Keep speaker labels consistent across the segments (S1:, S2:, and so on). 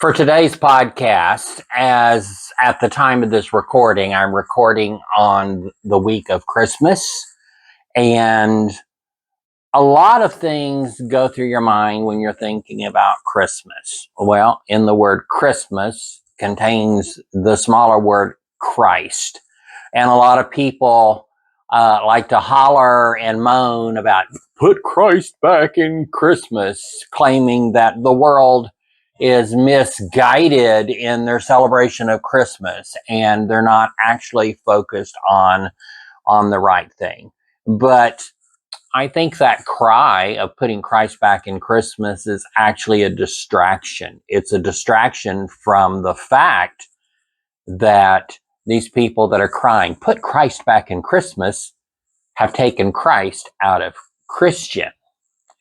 S1: For today's podcast, as at the time of this recording, I'm recording on the week of Christmas, and a lot of things go through your mind when you're thinking about Christmas. Well, in the word Christmas contains the smaller word Christ, and a lot of people like to holler and moan about put Christ back in Christmas, claiming that the world is misguided in their celebration of Christmas and they're not actually focused on the right thing. But I think that cry of putting Christ back in Christmas is actually a distraction. It's a distraction from the fact that these people that are crying, put Christ back in Christmas, have taken Christ out of Christian.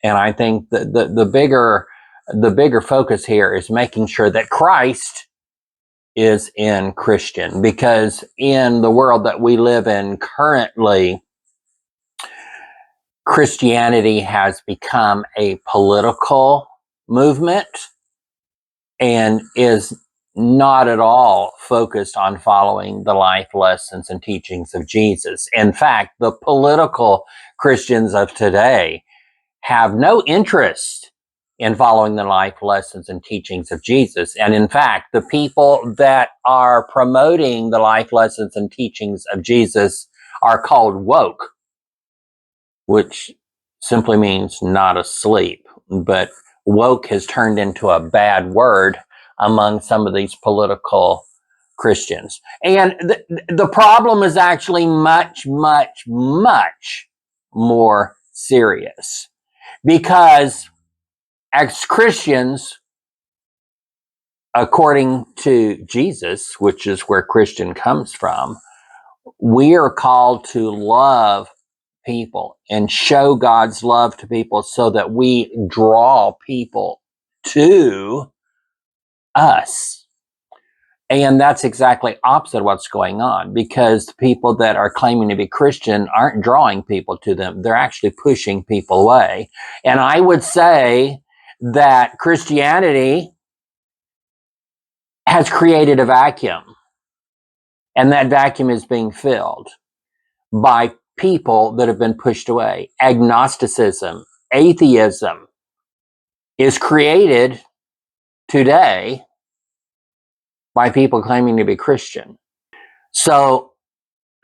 S1: And I think that the bigger focus here is making sure that Christ is in Christian, because in the world that we live in currently, Christianity has become a political movement and is not at all focused on following the life lessons and teachings of Jesus. In fact, the political Christians of today have no interest in following the life lessons and teachings of Jesus. And in fact, the people that are promoting the life lessons and teachings of Jesus are called woke, which simply means not asleep. But woke has turned into a bad word among some of these political Christians. And the problem is actually much, much, much more serious. Because as Christians, according to Jesus, which is where Christian comes from, we are called to love people and show God's love to people so that we draw people to us. And that's exactly opposite of what's going on, because the people that are claiming to be Christian aren't drawing people to them. They're actually pushing people away. And I would say that Christianity has created a vacuum, and that vacuum is being filled by people that have been pushed away. Agnosticism, atheism is created today by people claiming to be Christian. So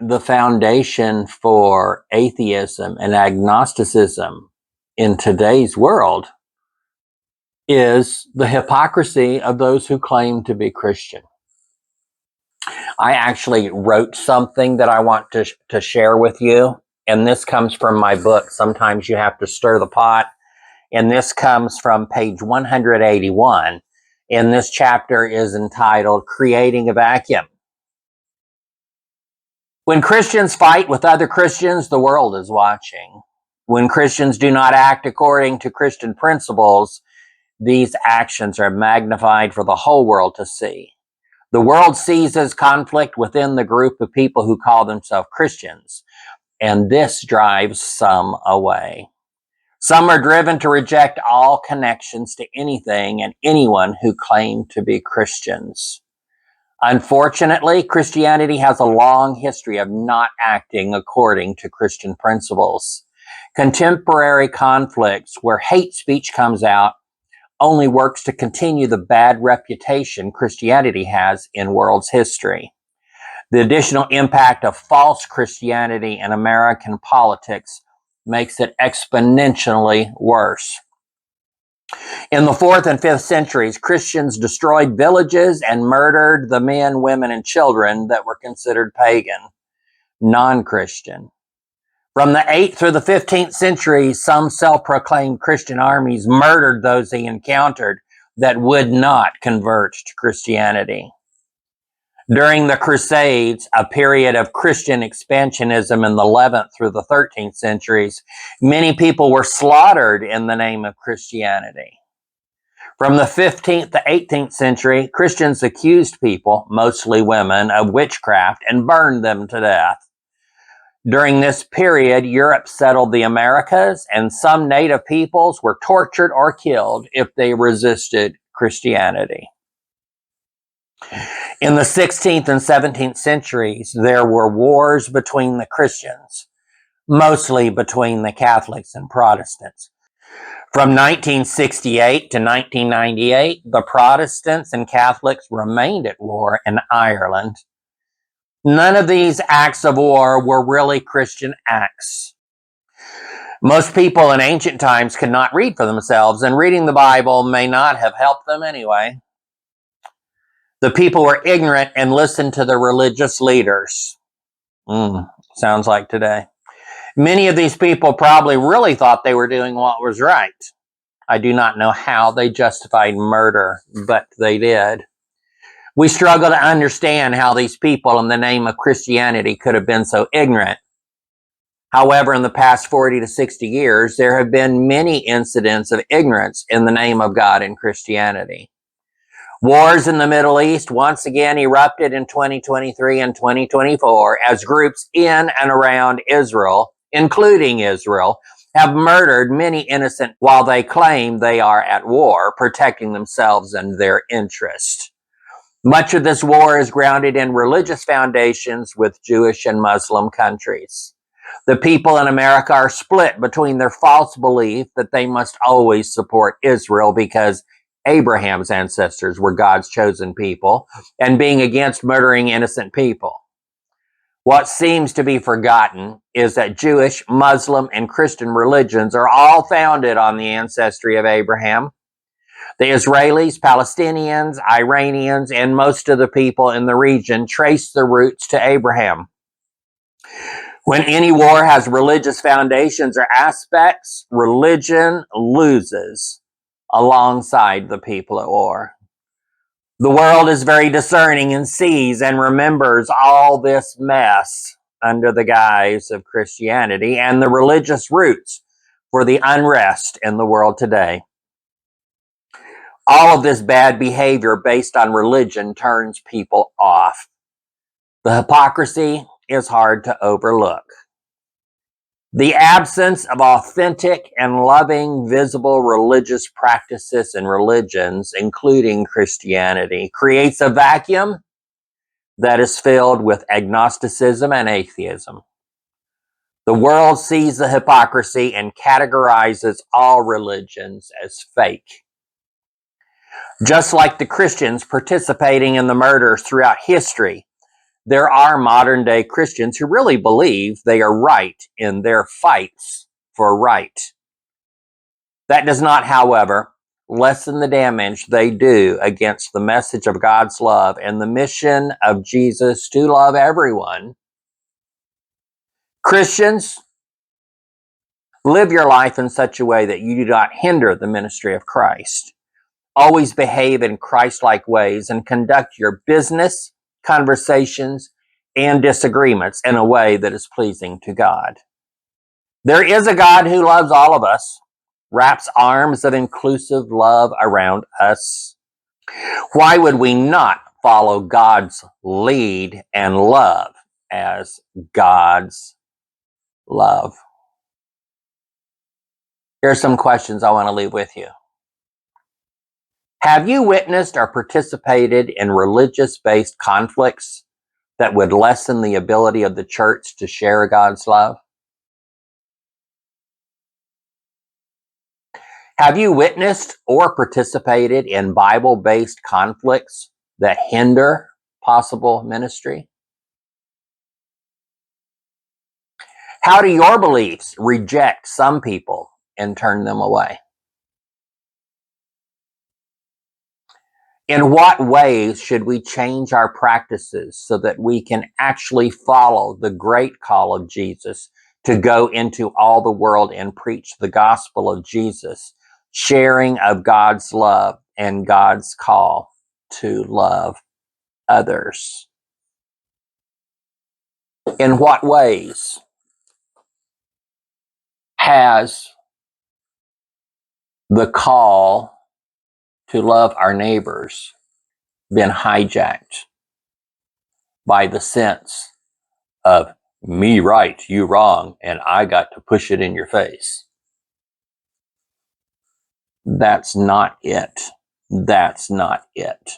S1: the foundation for atheism and agnosticism in today's world is the hypocrisy of those who claim to be Christian. I actually wrote something that I want to share with you, and this comes from my book, Sometimes You Have to Stir the Pot, and this comes from page 181, and this chapter is entitled Creating a Vacuum. When Christians fight with other Christians, the world is watching. When Christians do not act according to Christian principles, these actions are magnified for the whole world to see. The world seizes conflict within the group of people who call themselves Christians, and this drives some away. Some are driven to reject all connections to anything and anyone who claim to be Christians. Unfortunately, Christianity has a long history of not acting according to Christian principles. Contemporary conflicts where hate speech comes out only works to continue the bad reputation Christianity has in world's history. The additional impact of false Christianity in American politics makes it exponentially worse. In the 4th and 5th centuries, Christians destroyed villages and murdered the men, women, and children that were considered pagan, non-Christian. From the 8th through the 15th century, some self-proclaimed Christian armies murdered those they encountered that would not convert to Christianity. During the Crusades, a period of Christian expansionism in the 11th through the 13th centuries, many people were slaughtered in the name of Christianity. From the 15th to 18th century, Christians accused people, mostly women, of witchcraft and burned them to death. During this period, Europe settled the Americas, and some native peoples were tortured or killed if they resisted Christianity. In the 16th and 17th centuries, there were wars between the Christians, mostly between the Catholics and Protestants. From 1968 to 1998, the Protestants and Catholics remained at war in Ireland. None of these acts of war were really Christian acts. Most people in ancient times could not read for themselves, and reading the Bible may not have helped them anyway. The people were ignorant and listened to the religious leaders. Sounds like today. Many of these people probably really thought they were doing what was right. I do not know how they justified murder, but they did. We struggle to understand how these people in the name of Christianity could have been so ignorant. However, in the past 40 to 60 years, there have been many incidents of ignorance in the name of God and Christianity. Wars in the Middle East once again erupted in 2023 and 2024 as groups in and around Israel, including Israel, have murdered many innocent while they claim they are at war, protecting themselves and their interests. Much of this war is grounded in religious foundations with Jewish and Muslim countries. The people in America are split between their false belief that they must always support Israel because Abraham's ancestors were God's chosen people, and being against murdering innocent people. What seems to be forgotten is that Jewish, Muslim, and Christian religions are all founded on the ancestry of Abraham. The Israelis, Palestinians, Iranians, and most of the people in the region trace their roots to Abraham. When any war has religious foundations or aspects, religion loses alongside the people at war. The world is very discerning and sees and remembers all this mess under the guise of Christianity and the religious roots for the unrest in the world today. All of this bad behavior based on religion turns people off. The hypocrisy is hard to overlook. The absence of authentic and loving, visible religious practices and religions, including Christianity, creates a vacuum that is filled with agnosticism and atheism. The world sees the hypocrisy and categorizes all religions as fake. Just like the Christians participating in the murders throughout history, there are modern day Christians who really believe they are right in their fights for right. That does not, however, lessen the damage they do against the message of God's love and the mission of Jesus to love everyone. Christians, live your life in such a way that you do not hinder the ministry of Christ. Always behave in Christ-like ways and conduct your business, conversations, and disagreements in a way that is pleasing to God. There is a God who loves all of us, wraps arms of inclusive love around us. Why would we not follow God's lead and love as God's love? Here are some questions I want to leave with you. Have you witnessed or participated in religious-based conflicts that would lessen the ability of the church to share God's love? Have you witnessed or participated in Bible-based conflicts that hinder possible ministry? How do your beliefs reject some people and turn them away? In what ways should we change our practices so that we can actually follow the great call of Jesus to go into all the world and preach the gospel of Jesus, sharing of God's love and God's call to love others? In what ways has the call to love our neighbors been hijacked by the sense of me right, you wrong, and I got to push it in your face? That's not it. That's not it.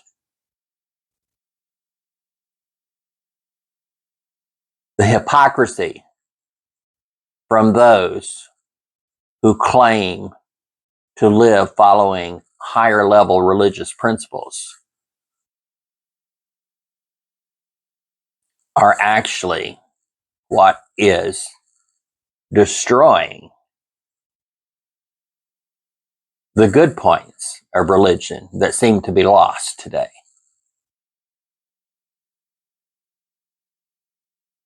S1: The hypocrisy from those who claim to live following higher level religious principles are actually what is destroying the good points of religion that seem to be lost today.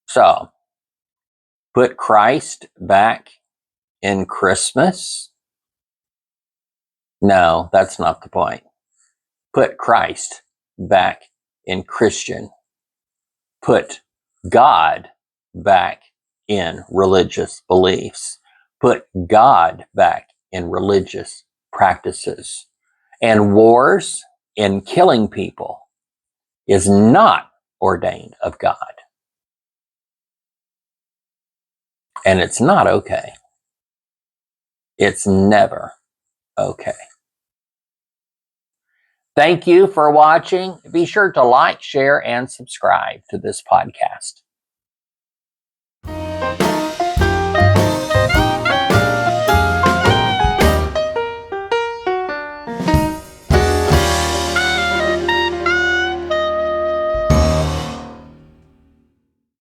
S1: So, put Christ back in Christmas? No, that's not the point. Put Christ back in Christian. Put God back in religious beliefs. Put God back in religious practices. And wars and killing people is not ordained of God. And it's not okay. It's never okay. Thank you for watching. Be sure to like, share, and subscribe to this podcast.